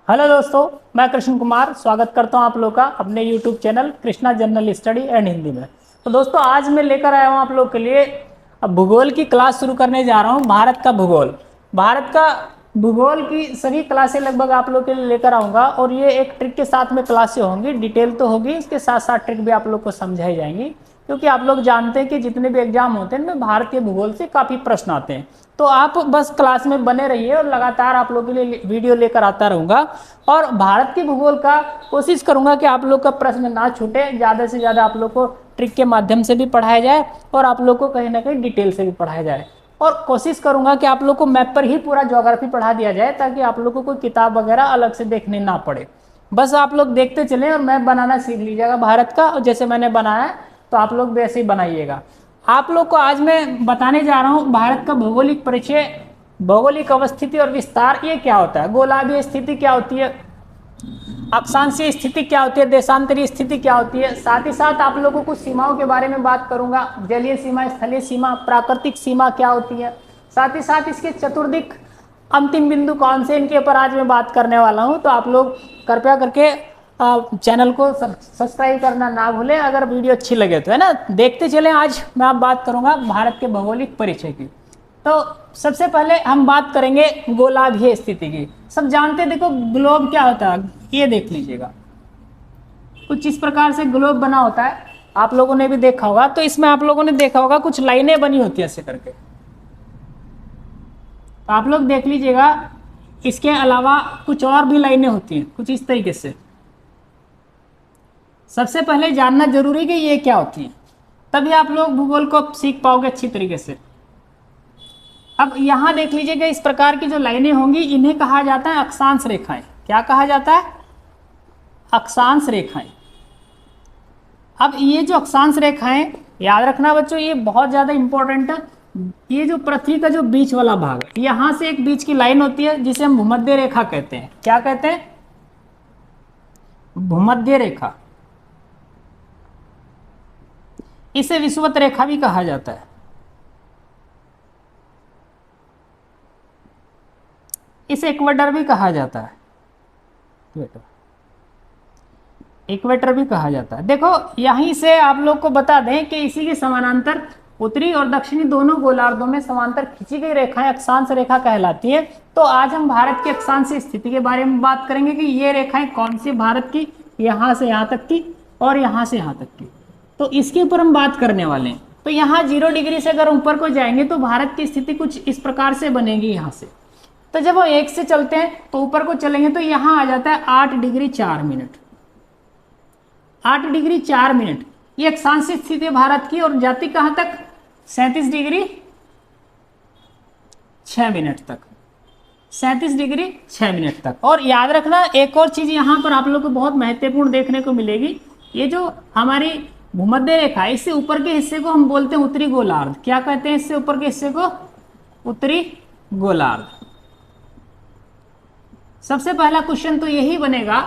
Hello दोस्तों, मैं कृष्ण कुमार स्वागत करता हूं आप लोग का अपने YouTube channel Krishna general study and Hindi में। तो दोस्तों, आज मैं लेकर आया हूं आप लोग के लिए अब भूगोल की क्लास शुरू करने जा रहा हूं। भारत का भूगोल की सभी क्लासें लगभग आप लोग के लिए लेकर आऊँगा और ये एक ट्रिक के साथ में क्लासें होंगी। डिटेल तो होगी, इसके साथ साथ ट्रिक भी आप लोग को समझाई जाएंगी, क्योंकि आप लोग जानते हैं कि जितने भी एग्जाम होते हैं इनमें भारतीय भूगोल से काफ़ी प्रश्न आते हैं। तो आप बस क्लास में बने रहिए और लगातार आप लोगों के लिए वीडियो लेकर आता रहूँगा और भारत के भूगोल का कोशिश करूँगा कि आप लोग का प्रश्न ना छूटे। ज़्यादा से ज़्यादा आप लोग को ट्रिक के माध्यम से भी पढ़ाया जाए और आप लोग को कहीं ना कहीं डिटेल से भी पढ़ाया जाए। और कोशिश करूँगा कि आप लोग को मैप पर ही पूरा ज्योग्राफी पढ़ा दिया जाए, ताकि आप लोग को कोई किताब वगैरह अलग से देखने ना पड़े। बस आप लोग देखते चलें और मैप बनाना सीख लीजिएगा भारत का, और जैसे मैंने बनाया तो आप लोग वैसे ही बनाइएगा। आप लोग को आज मैं बताने जा रहा हूँ भारत का भौगोलिक परिचय, भौगोलिक अवस्थिति और विस्तार। ये क्या होता है, गोलार्धीय स्थिति क्या होती है, अक्षांशीय स्थिति क्या होती है, देशांतरीय स्थिति क्या होती है। साथ ही साथ आप लोगों को कुछ सीमाओं के बारे में बात करूंगा, जलीय सीमा, स्थलीय सीमा, प्राकृतिक सीमा क्या होती है। साथ ही साथ इसके चतुर्दिक अंतिम बिंदु कौन से, इनके ऊपर आज मैं बात करने वाला हूं। तो आप लोग कृपया करके चैनल को सब्सक्राइब करना ना भूलें, अगर वीडियो अच्छी लगे तो, है ना। देखते चलें। आज मैं आप बात करूंगा भारत के भौगोलिक परिचय की। तो सबसे पहले हम बात करेंगे गोलार्धीय स्थिति की। सब जानते हैं, देखो ग्लोब क्या होता है, ये देख लीजिएगा। कुछ इस प्रकार से ग्लोब बना होता है, आप लोगों ने भी देखा होगा। तो इसमें आप लोगों ने देखा होगा कुछ लाइनें बनी होती है ऐसे करके। तो आप लोग देख लीजिएगा, इसके अलावा कुछ और भी लाइनें होती हैं कुछ इस तरीके से। सबसे पहले जानना जरूरी है कि ये क्या होती है, तभी आप लोग भूगोल को सीख पाओगे अच्छी तरीके से। अब यहां देख लीजिएगा, इस प्रकार की जो लाइनें होंगी इन्हें कहा जाता है अक्षांश रेखाएं। क्या कहा जाता है? अक्षांश रेखाएं। अब ये जो अक्षांश रेखाएं, याद रखना बच्चों, ये बहुत ज्यादा इंपॉर्टेंट है। ये जो पृथ्वी का जो बीच वाला भाग है, यहां से एक बीच की लाइन होती है जिसे हम भूमध्य रेखा कहते हैं। क्या कहते हैं? भूमध्य रेखा। इसे विषुवत रेखा भी कहा जाता है। इसे इक्वेटर भी कहा जाता है। इक्वेटर भी कहा जाता है। देखो यहीं से आप लोग को बता दें कि इसी के समानांतर उत्तरी और दक्षिणी दोनों गोलार्धों में समांतर खींची गई रेखाएं अक्षांश रेखा कहलाती है। तो आज हम भारत की अक्षांशीय स्थिति के बारे में बात करेंगे कि ये रेखाएं कौन सी भारत की, यहां से यहां तक की और यहां से यहां तक की। तो इसके ऊपर हम बात करने वाले हैं। तो यहाँ 0 डिग्री से अगर ऊपर को जाएंगे तो भारत की स्थिति कुछ इस प्रकार से बनेगी यहाँ से। तो जब हम 1 से चलते हैं तो ऊपर को चलेंगे तो यहाँ आ जाता है 8 डिग्री 4 मिनट। 8 डिग्री 4 मिनट ये अक्षांशीय स्थिति है भारत की, और जाती कहाँ तक? 37 डिग्री 6 मिनट तक। 37 डिग्री 6 मिनट तक। और याद रखना एक और चीज यहाँ पर आप लोग को बहुत महत्वपूर्ण देखने को मिलेगी। ये जो हमारी भूमध्य रेखा है, इससे ऊपर के हिस्से को हम बोलते हैं उत्तरी गोलार्ध। क्या कहते हैं इससे ऊपर के हिस्से को? उत्तरी गोलार्ध। सबसे पहला क्वेश्चन तो यही बनेगा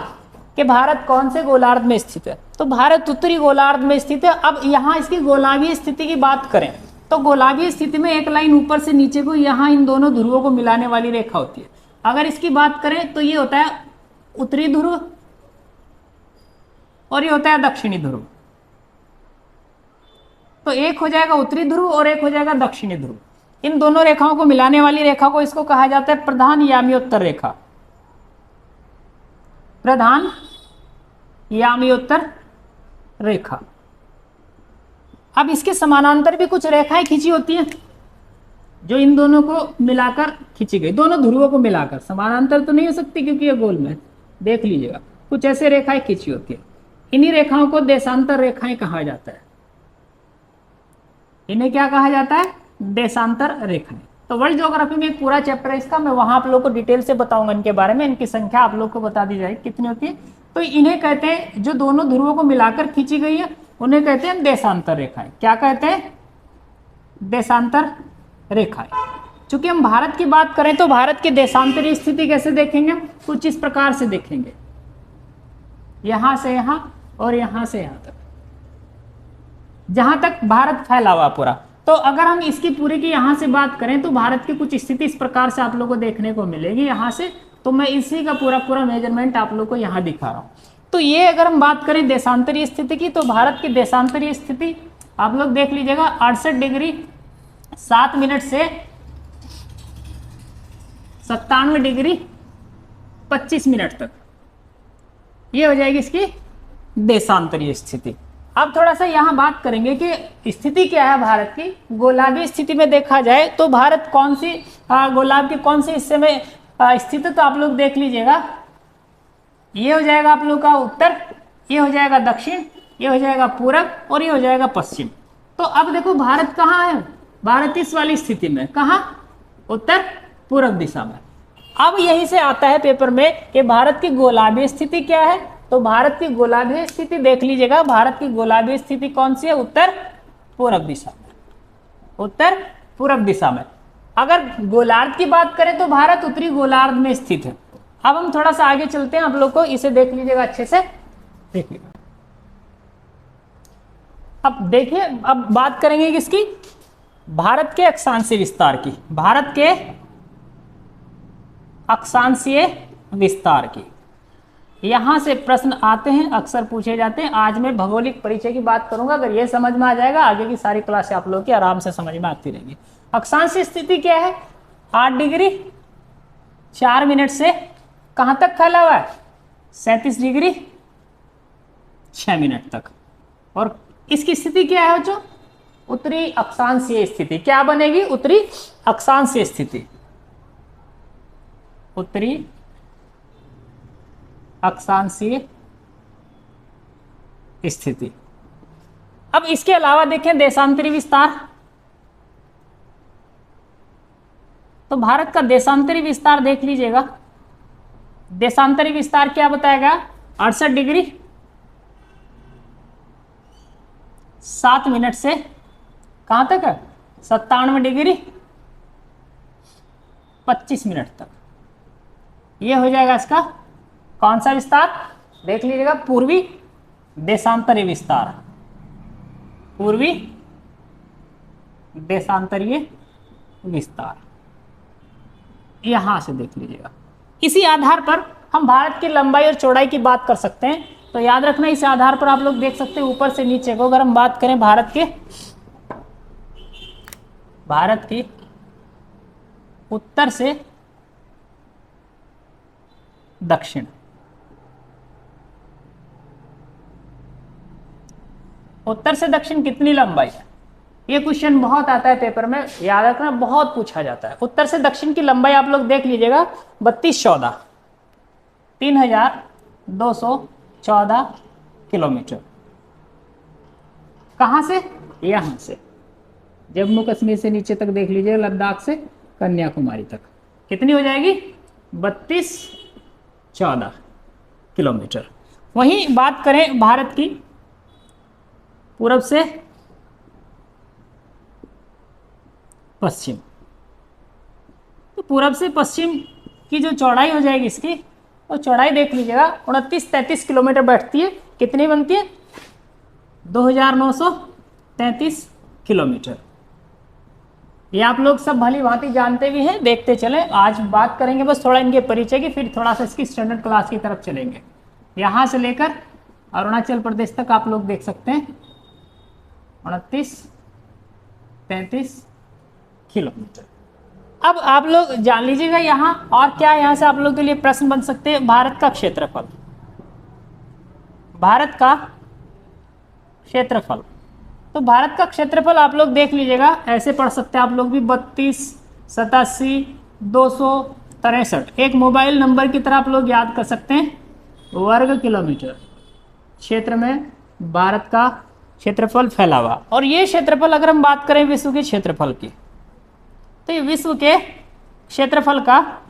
कि भारत कौन से गोलार्ध में स्थित है। तो भारत उत्तरी गोलार्ध में स्थित है। अब यहाँ इसकी गोलार्धीय स्थिति की बात करें तो गोलार्धीय स्थिति में एक लाइन ऊपर से नीचे को, यहाँ इन दोनों ध्रुवों को मिलाने वाली रेखा होती है। अगर इसकी बात करें तो ये होता है उत्तरी ध्रुव और ये होता है दक्षिणी ध्रुव। तो एक हो जाएगा उत्तरी ध्रुव और एक हो जाएगा दक्षिणी ध्रुव। इन दोनों रेखाओं को मिलाने वाली रेखा को इसको कहा जाता है प्रधान यामियोत्तर रेखा। प्रधान यामियोत्तर रेखा। अब इसके समानांतर भी कुछ रेखाएं खींची होती हैं जो इन दोनों को मिलाकर खींची गई, दोनों ध्रुवों को मिलाकर। समानांतर तो नहीं हो सकती क्योंकि ये गोल में, देख लीजिएगा कुछ ऐसे रेखाएं खींची होती है। इन्हीं रेखाओं को देशांतर रेखाएं कहा जाता है। इन्हें क्या कहा जाता है? देशांतर रेखाएं। तो वर्ल्ड ज्योग्राफी में एक पूरा चैप्टर है इसका, मैं वहां आप लोग को डिटेल से बताऊंगा इनके बारे में। इनकी संख्या आप लोग को बता दी जाएगी कितनी होती है। तो इन्हें कहते हैं, जो दोनों ध्रुवों को मिलाकर खींची गई है उन्हें कहते हैं देशांतर रेखाएं। क्या कहते हैं? देशांतर रेखाएं। चूंकि हम भारत की बात करें तो भारत की देशांतरीय स्थिति कैसे देखेंगे? कुछ इस प्रकार से देखेंगे, यहां से यहां और यहां से यहां तक, जहां तक भारत फैला हुआ पूरा। तो अगर हम इसकी पूरी की यहाँ से बात करें तो भारत की कुछ स्थिति इस प्रकार से आप लोगों को देखने को मिलेगी। यहाँ से तो मैं इसी का पूरा पूरा मेजरमेंट आप लोग को यहाँ दिखा रहा हूँ। तो ये अगर हम बात करें देशांतरीय स्थिति की, तो भारत की देशांतरीय स्थिति आप लोग देख लीजिएगा 68 डिग्री 7 मिनट से 97 डिग्री 25 मिनट तक, ये हो जाएगी इसकी देशांतरीय स्थिति। अब थोड़ा सा यहाँ बात करेंगे कि स्थिति क्या है भारत की। गोलार्धीय स्थिति में देखा जाए तो भारत कौन सी गोलार्ध के कौन से हिस्से में स्थित है, तो आप लोग देख लीजिएगा। ये हो जाएगा आप लोग का उत्तर, ये हो जाएगा दक्षिण, ये हो जाएगा पूरब और ये हो जाएगा पश्चिम। तो अब देखो भारत कहाँ है, भारत इस वाली स्थिति में, कहाँ, उत्तर पूरब दिशा में। अब यहीं से आता है पेपर में कि भारत की गोलार्धीय स्थिति क्या है। तो भारत की गोलार्धीय स्थिति देख लीजिएगा, भारत की गोलार्धीय स्थिति कौन सी है, उत्तर पूरब दिशा में, उत्तर पूरब दिशा में। अगर गोलार्ध की बात करें तो भारत उत्तरी गोलार्ध में स्थित है। अब हम थोड़ा सा आगे चलते हैं, आप लोग को इसे देख लीजिएगा अच्छे से, देखिएगा। अब देखिए, अब बात करेंगे किसकी, भारत के अक्षांशीय विस्तार की, भारत के अक्षांशीय विस्तार की। यहां से प्रश्न आते हैं, अक्सर पूछे जाते हैं। आज मैं भौगोलिक परिचय की बात करूंगा, अगर ये समझ में आ जाएगा आगे की सारी क्लासें आप लोग की आराम से समझ में आती रहेंगी। अक्षांशीय स्थिति क्या है, 8 डिग्री 4 मिनट से कहां तक फैला हुआ है, 37 डिग्री 6 मिनट तक। और इसकी स्थिति क्या है बच्चों, उत्तरी अक्षांशीय स्थिति। क्या बनेगी, उत्तरी अक्षांशीय स्थिति, उत्तरी अक्षांशीय स्थिति। अब इसके अलावा देखें देशांतरी विस्तार, तो भारत का देशांतरी विस्तार देख लीजिएगा। देशांतरी विस्तार क्या बताएगा, 68 डिग्री 7 मिनट से कहां तक है, 97 डिग्री 25 मिनट तक। ये हो जाएगा इसका कौन सा विस्तार, देख लीजिएगा, पूर्वी देशांतरीय विस्तार, पूर्वी देशांतरीय विस्तार, यहां से देख लीजिएगा। इसी आधार पर हम भारत की लंबाई और चौड़ाई की बात कर सकते हैं। तो याद रखना, इस आधार पर आप लोग देख सकते हैं ऊपर से नीचे को। अगर हम बात करें भारत की उत्तर से दक्षिण, उत्तर से दक्षिण कितनी लंबाई है, ये क्वेश्चन बहुत आता है पेपर में, याद रखना, बहुत पूछा जाता है। उत्तर से दक्षिण की लंबाई आप लोग देख लीजिएगा 3214, 3214 किलोमीटर। कहां से, यहां से जम्मू कश्मीर से नीचे तक देख लीजिए, लद्दाख से कन्याकुमारी तक कितनी हो जाएगी, 3214 किलोमीटर। वहीं बात करें भारत की पूरब से पश्चिम, तो पूरब से पश्चिम की जो चौड़ाई हो जाएगी इसकी, वो चौड़ाई देख लीजिएगा 29-33 किलोमीटर बैठती है। कितनी बनती है, 2933 किलोमीटर। ये आप लोग सब भली भांति जानते भी हैं, देखते चले। आज बात करेंगे बस थोड़ा इनके परिचय की, फिर थोड़ा सा इसकी स्टैंडर्ड क्लास की तरफ चलेंगे। यहाँ से लेकर अरुणाचल प्रदेश तक आप लोग देख सकते हैं 29-33 किलोमीटर। अब आप लोग जान लीजिएगा यहाँ, और क्या यहाँ से आप लोग के लिए प्रश्न बन सकते हैं, भारत का क्षेत्रफल, भारत का क्षेत्रफल। तो भारत का क्षेत्रफल आप लोग देख लीजिएगा, ऐसे पढ़ सकते हैं आप लोग भी, 3287,263। एक मोबाइल नंबर की तरह आप लोग याद कर सकते हैं, वर्ग किलोमीटर क्षेत्र में भारत का क्षेत्रफल फैला हुआ। और ये क्षेत्रफल अगर हम बात करें विश्व के क्षेत्रफल की, तो ये विश्व के क्षेत्रफल का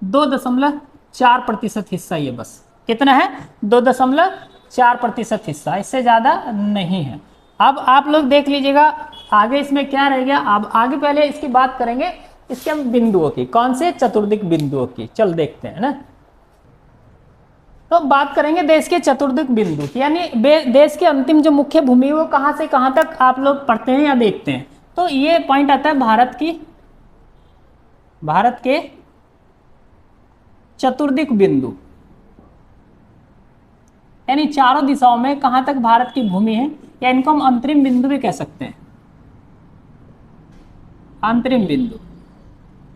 2.4% हिस्सा, ये बस कितना है, 2.4% हिस्सा, इससे ज़्यादा नहीं है। अब आप लोग देख लीजिएगा आगे इसमें क्या रह गया। अब आगे पहले इसकी बात करेंगे, इसके हम बिंदुओं की, कौन से, चतुर्दिक बिंदुओं की, चल देखते हैं ना। तो बात करेंगे देश के चतुर्दिक बिंदु, यानी देश के अंतिम जो मुख्य भूमि वो कहाँ से कहाँ तक आप लोग पढ़ते हैं या देखते हैं। तो ये पॉइंट आता है भारत के चतुर्दिक बिंदु, यानी चारों दिशाओं में कहां तक भारत की भूमि है, या इनको हम अंतरिम बिंदु भी कह सकते हैं, अंतरिम बिंदु।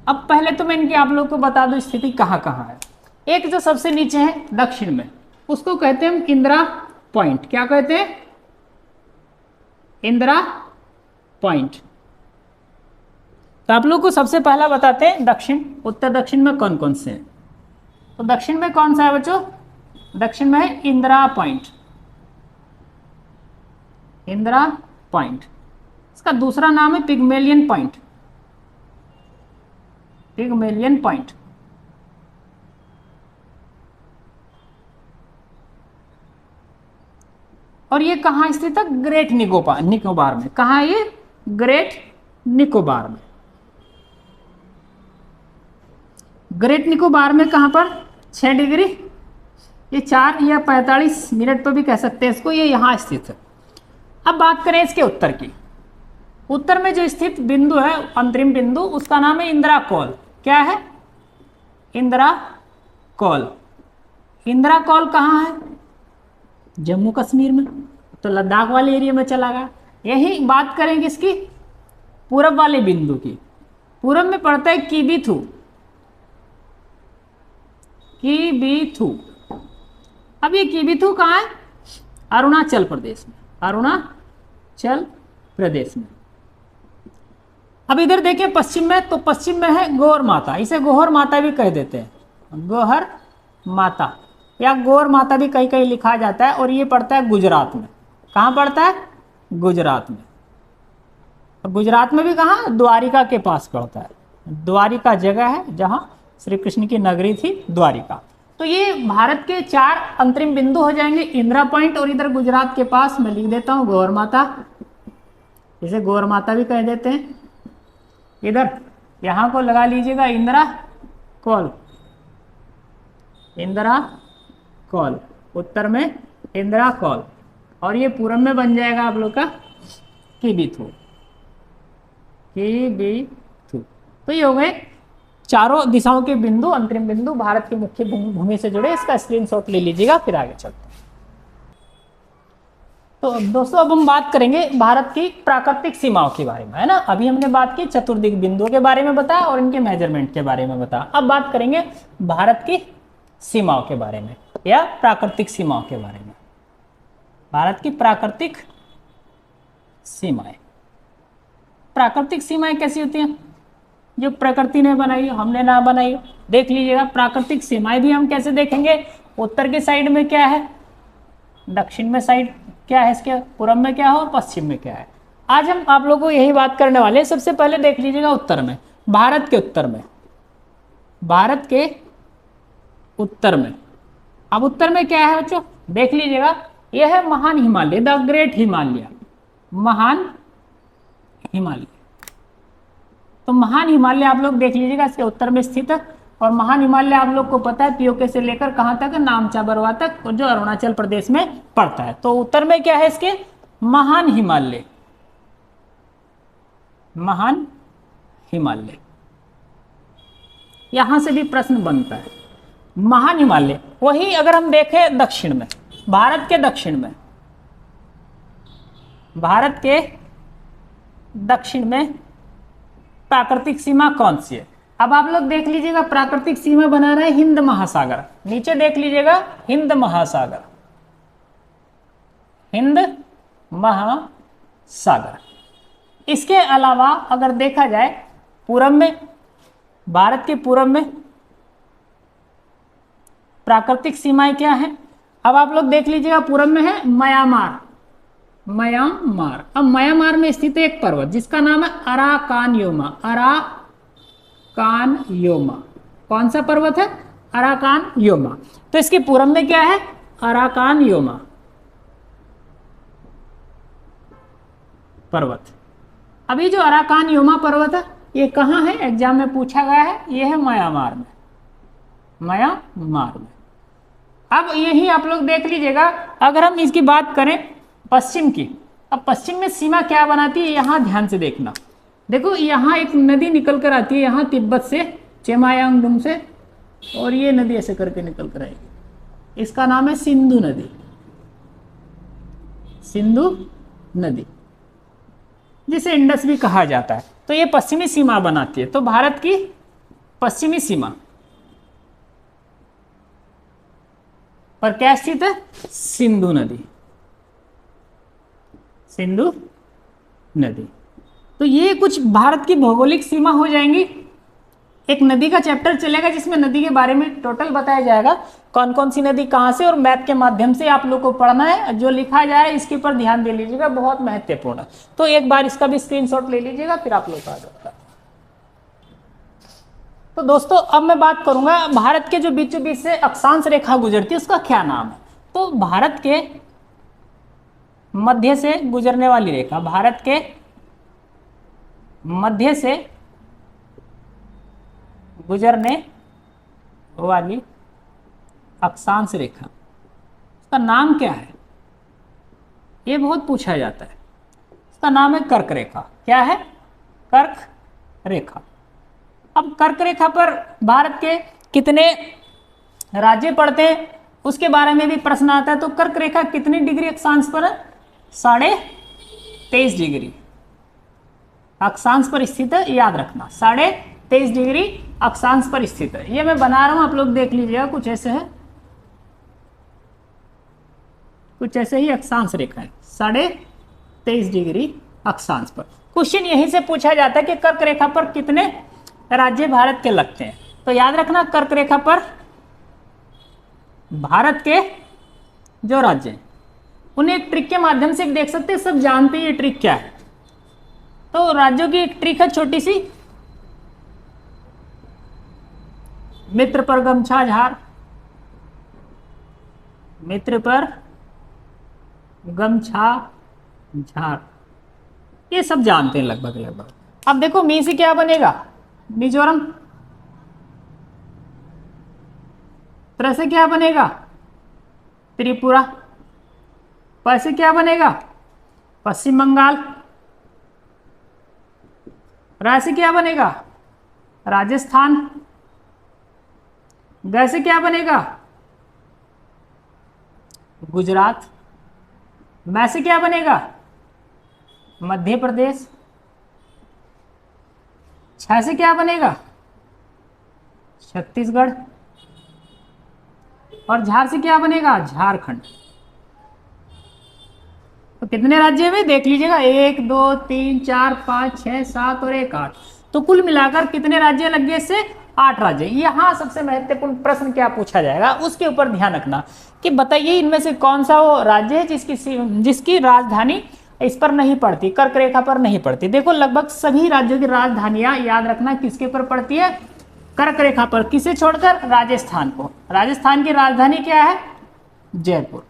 अब पहले तो मैं इनकी आप लोग को बता दूं स्थिति कहां कहां है। एक जो सबसे नीचे है दक्षिण में, उसको कहते हैं हम इंदिरा पॉइंट। क्या कहते हैं? इंदिरा पॉइंट। तो आप लोग को सबसे पहला बताते हैं दक्षिण, उत्तर दक्षिण में कौन कौन से हैं। तो दक्षिण में कौन सा है बच्चों? दक्षिण में है इंदिरा पॉइंट, इंदिरा पॉइंट। इसका दूसरा नाम है पिग्मेलियन पॉइंट, पिग्मेलियन पॉइंट। और ये कहाँ स्थित है? ग्रेट निकोबार में। कहाँ है ये? ग्रेट निकोबार में। ग्रेट निकोबार में कहाँ पर? 6 डिग्री, ये 4 या 45 मिनट पर भी कह सकते हैं इसको, ये यहाँ स्थित है। अब बात करें इसके उत्तर की। उत्तर में जो स्थित बिंदु है, अंतरिम बिंदु, उसका नाम है इंदिरा कौल। क्या है? इंदिरा कौल। इंदिरा कौल कहाँ है? जम्मू कश्मीर में, तो लद्दाख वाले एरिया में चला गया। यही बात करेंगे इसकी पूरब वाले बिंदु की। पूरब में पड़ता है किबिथु, किबिथु। अब ये किबिथु कहाँ है? अरुणाचल प्रदेश में, अरुणाचल प्रदेश में। अब इधर देखिए पश्चिम में, तो पश्चिम में है गौर माता, इसे गोहर माता भी कह देते हैं, गोहर माता या गौर माता भी कहीं कहीं लिखा जाता है। और ये पड़ता है गुजरात में। कहाँ पड़ता है? गुजरात में। और गुजरात में भी कहाँ? द्वारिका के पास पड़ता है। द्वारिका जगह है जहाँ श्री कृष्ण की नगरी थी, द्वारिका। तो ये भारत के 4 अंतरिम बिंदु हो जाएंगे, इंदिरा पॉइंट, और इधर गुजरात के पास मैं लिख देता हूँ गौर माता, इसे गौर माता भी कह देते हैं। इधर यहाँ को लगा लीजिएगा इंदिरा कौल, इंदिरा कौल, उत्तर में इंदिरा कौल, और ये पूरब में बन जाएगा आप लोग का किबिथु, किबिथु। तो ये हो गए चारों दिशाओं के बिंदु, अंतरिम बिंदु भारत की मुख्य भूमि से जुड़े। इसका स्क्रीनशॉट ले लीजिएगा, फिर आगे चलते हैं। तो दोस्तों अब हम बात करेंगे भारत की प्राकृतिक सीमाओं के बारे में, है ना। अभी हमने बात की चतुर्दिक बिंदुओं के बारे में बताया और इनके मेजरमेंट के बारे में बताया। अब बात करेंगे भारत की सीमाओं के बारे में या प्राकृतिक सीमाओं के बारे में। भारत की प्राकृतिक सीमाएं। प्राकृतिक सीमाएं कैसी होती हैं? जो प्रकृति ने बनाई, हमने ना बनाई। देख लीजिएगा प्राकृतिक सीमाएं भी हम कैसे देखेंगे। उत्तर के साइड में क्या है, दक्षिण में साइड क्या है, इसके पूरब में क्या हो, पश्चिम में क्या है। आज हम आप लोगों को यही बात करने वाले हैं। सबसे पहले देख लीजिएगा उत्तर में, भारत के उत्तर में, भारत के उत्तर में। अब उत्तर में क्या है बच्चों? देख लीजिएगा, यह है महान हिमालय, द ग्रेट हिमालय, महान हिमालय। तो महान हिमालय आप लोग देख लीजिएगा, इसके उत्तर में स्थित है। और महान हिमालय आप लोग को पता है पीओके से लेकर कहाँ तक, नामचा बरवा तक, और जो अरुणाचल प्रदेश में पड़ता है। तो उत्तर में क्या है इसके? महान हिमालय, महान हिमालय। यहां से भी प्रश्न बनता है, महान हिमालय। वही अगर हम देखें दक्षिण में, भारत के दक्षिण में, भारत के दक्षिण में प्राकृतिक सीमा कौन सी है? अब आप लोग देख लीजिएगा, प्राकृतिक सीमा बना रहा है हिंद महासागर। नीचे देख लीजिएगा हिंद महासागर, हिंद महासागर। इसके अलावा अगर देखा जाए पूरब में, भारत के पूरब में प्राकृतिक सीमाएं क्या है? अब आप लोग देख लीजिएगा, पूरब में है म्यांमार, म्यांमार। अब म्यांमार में स्थित है एक पर्वत जिसका नाम है अराकानयोमा, अराकानयोमा। कौन सा पर्वत है? अराकानयोमा। तो इसके पूरब में क्या है? अराकानयोमा पर्वत। अभी जो अराकानयोमा पर्वत है ये कहाँ है? एग्जाम में पूछा गया है, ये है म्यांमार में, म्यांमार में। अब यही आप लोग देख लीजिएगा, अगर हम इसकी बात करें पश्चिम की, अब पश्चिम में सीमा क्या बनाती है, यहाँ ध्यान से देखना। देखो यहाँ एक नदी निकल कर आती है, यहाँ तिब्बत से, चेमायांगडुंग से, और ये नदी ऐसे करके निकल कर आएगी। इसका नाम है सिंधु नदी। सिंधु नदी, जिसे इंडस भी कहा जाता है। तो ये पश्चिमी सीमा बनाती है। तो भारत की पश्चिमी सीमा पर क्या स्थित है? सिंधु नदी। सिंधु नदी। तो ये कुछ भारत की भौगोलिक सीमा हो जाएंगी। एक नदी का चैप्टर चलेगा जिसमें नदी के बारे में टोटल बताया जाएगा, कौन कौन सी नदी कहाँ से, और मैथ के माध्यम से आप लोग को पढ़ना है। जो लिखा जाए इसके ऊपर ध्यान दे लीजिएगा, बहुत महत्वपूर्ण है। तो एक बार इसका भी स्क्रीनशॉट ले लीजिएगा, फिर आप लोग का आ जाएगा। तो दोस्तों अब मैं बात करूंगा भारत के जो बीचों बीच से अक्षांश रेखा गुजरती है उसका क्या नाम है। तो भारत के मध्य से गुजरने वाली रेखा, भारत के मध्य से गुजरने वाली अक्षांश रेखा, उसका नाम क्या है? ये बहुत पूछा जाता है। इसका नाम है कर्क रेखा। क्या है? कर्क रेखा। अब कर्क रेखा पर भारत के कितने राज्य पड़ते हैं उसके बारे में भी प्रश्न आता है। तो कर्क रेखा कितनी डिग्री अक्षांश पर है? 23.5 डिग्री अक्षांश पर स्थित है। याद रखना 23.5 डिग्री अक्षांश पर स्थित है। ये मैं बना रहा हूं, आप लोग देख लीजिएगा। कुछ ऐसे है, कुछ ऐसे ही अक्षांश रेखा है 23.5 डिग्री अक्षांश पर। क्वेश्चन यहीं से पूछा जाता है कि कर्क रेखा पर कितने राज्य भारत के लगते हैं। तो याद रखना कर्क रेखा पर भारत के जो राज्य हैं उन्हें एक ट्रिक के माध्यम से देख सकते हैं। सब जानते हैं ये ट्रिक क्या है। तो राज्यों की एक ट्रिक है छोटी सी, मित्र पर गमछा झार, मित्र पर गमछा झार, ये सब जानते हैं लगभग लगभग। अब देखो मी से क्या बनेगा? मिजोरम। त्र से क्या बनेगा? त्रिपुरा। प से क्या बनेगा? पश्चिम बंगाल। रा से क्या बनेगा? राजस्थान। ग से क्या बनेगा? गुजरात। मैं से क्या बनेगा? मध्य प्रदेश। छ से क्या बनेगा? छत्तीसगढ़। और झार से क्या बनेगा? झारखंड। तो कितने राज्य में देख लीजिएगा? 1 2 3 4 5 6 7 और 1 8। तो कुल मिलाकर कितने राज्य लग गए? इससे 8 राज्य। यहाँ सबसे महत्वपूर्ण प्रश्न क्या पूछा जाएगा उसके ऊपर ध्यान रखना कि बताइए इनमें से कौन सा वो राज्य है जिसकी राजधानी इस पर नहीं पड़ती, कर्क रेखा पर नहीं पड़ती। देखो लगभग सभी राज्यों की राजधानियां याद रखना किसके पर पड़ती है? कर्क रेखा पर। किसे छोड़कर? राजस्थान को। राजस्थान की राजधानी क्या है? जयपुर।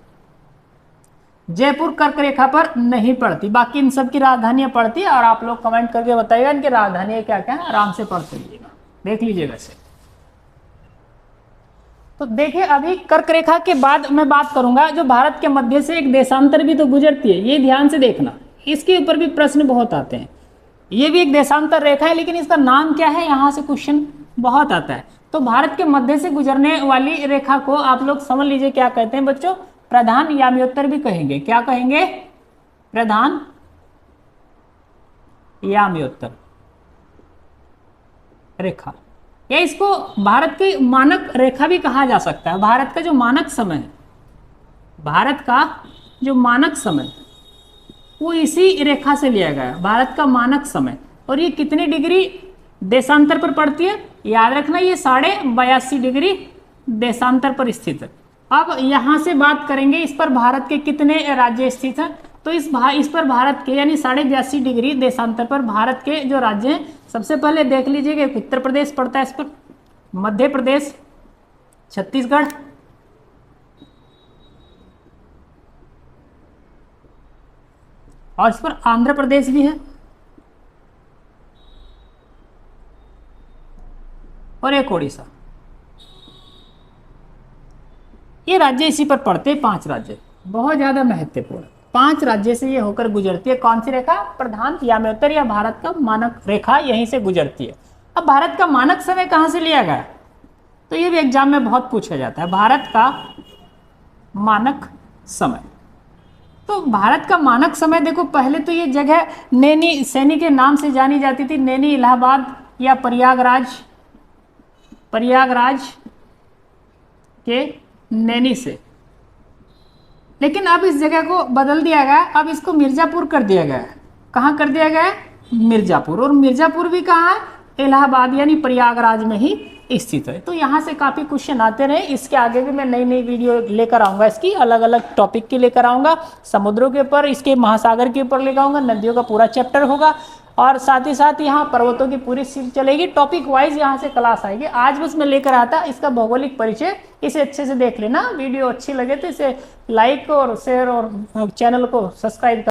जयपुर कर्क रेखा पर नहीं पड़ती, बाकी इन सब की राजधानियां पड़ती है। और आप लोग कमेंट करके बताइएगा इनकी राजधानियां क्या क्या है, आराम से पढ़ लीजिएगा, देख लीजिएगा इसे। तो देखिए अभी कर्क रेखा के बाद मैं बात करूंगा जो भारत के मध्य से एक देशांतर भी तो गुजरती है। ये ध्यान से देखना, इसके ऊपर भी प्रश्न बहुत आते हैं। ये भी एक देशांतर रेखा है, लेकिन इसका नाम क्या है यहाँ से क्वेश्चन बहुत आता है। तो भारत के मध्य से गुजरने वाली रेखा को आप लोग समझ लीजिए क्या कहते हैं बच्चों? प्रधान याम्योत्तर भी कहेंगे। क्या कहेंगे? प्रधान याम्योत्तर रेखा, या इसको भारत की मानक रेखा भी कहा जा सकता है। भारत का जो मानक समय है, भारत का जो मानक समय वो इसी रेखा से लिया गया है, भारत का मानक समय। और ये कितनी डिग्री देशांतर पर पड़ती है? याद रखना ये 82.5 डिग्री देशांतर पर स्थित है। अब यहाँ से बात करेंगे इस पर भारत के कितने राज्य स्थित हैं। तो इस पर भारत के यानी 82.5 डिग्री देशांतर पर भारत के जो राज्य हैं, सबसे पहले देख लीजिए कि उत्तर प्रदेश पड़ता है इस पर, मध्य प्रदेश, छत्तीसगढ़, और इस पर आंध्र प्रदेश भी है, और एक ओडिशा। ये राज्य इसी पर पड़ते हैं, 5 राज्य, बहुत ज्यादा महत्वपूर्ण। 5 राज्य से ये होकर गुजरती है। कौन सी रेखा? प्रधान याम्योत्तर या भारत का मानक रेखा यहीं से गुजरती है। अब भारत का मानक समय कहाँ से लिया गया? तो ये भी एग्जाम में बहुत पूछा जाता है, भारत का मानक समय। तो भारत का मानक समय देखो, पहले तो ये जगह नैनी सैनी के नाम से जानी जाती थी, नैनी इलाहाबाद या प्रयागराज के नैनी से, लेकिन अब इस जगह को बदल दिया गया, अब इसको मिर्ज़ापुर कर दिया गया है। कहाँ कर दिया गया है? मिर्ज़ापुर। और मिर्ज़ापुर भी कहाँ है? इलाहाबाद यानी प्रयागराज में ही स्थित है। तो यहाँ से काफ़ी क्वेश्चन आते रहे, इसके आगे भी मैं नई नई वीडियो लेकर आऊँगा, इसकी अलग अलग टॉपिक की लेकर आऊँगा, समुद्रों के ऊपर, इसके महासागर के ऊपर लेकर आऊँगा, नदियों का पूरा चैप्टर होगा, और साथ ही साथ यहाँ पर्वतों की पूरी सीरीज चलेगी, टॉपिक वाइज यहाँ से क्लास आएगी। आज बस मैं लेकर आता इसका भौगोलिक परिचय, इसे अच्छे से देख लेना। वीडियो अच्छी लगे तो इसे लाइक और शेयर और चैनल को सब्सक्राइब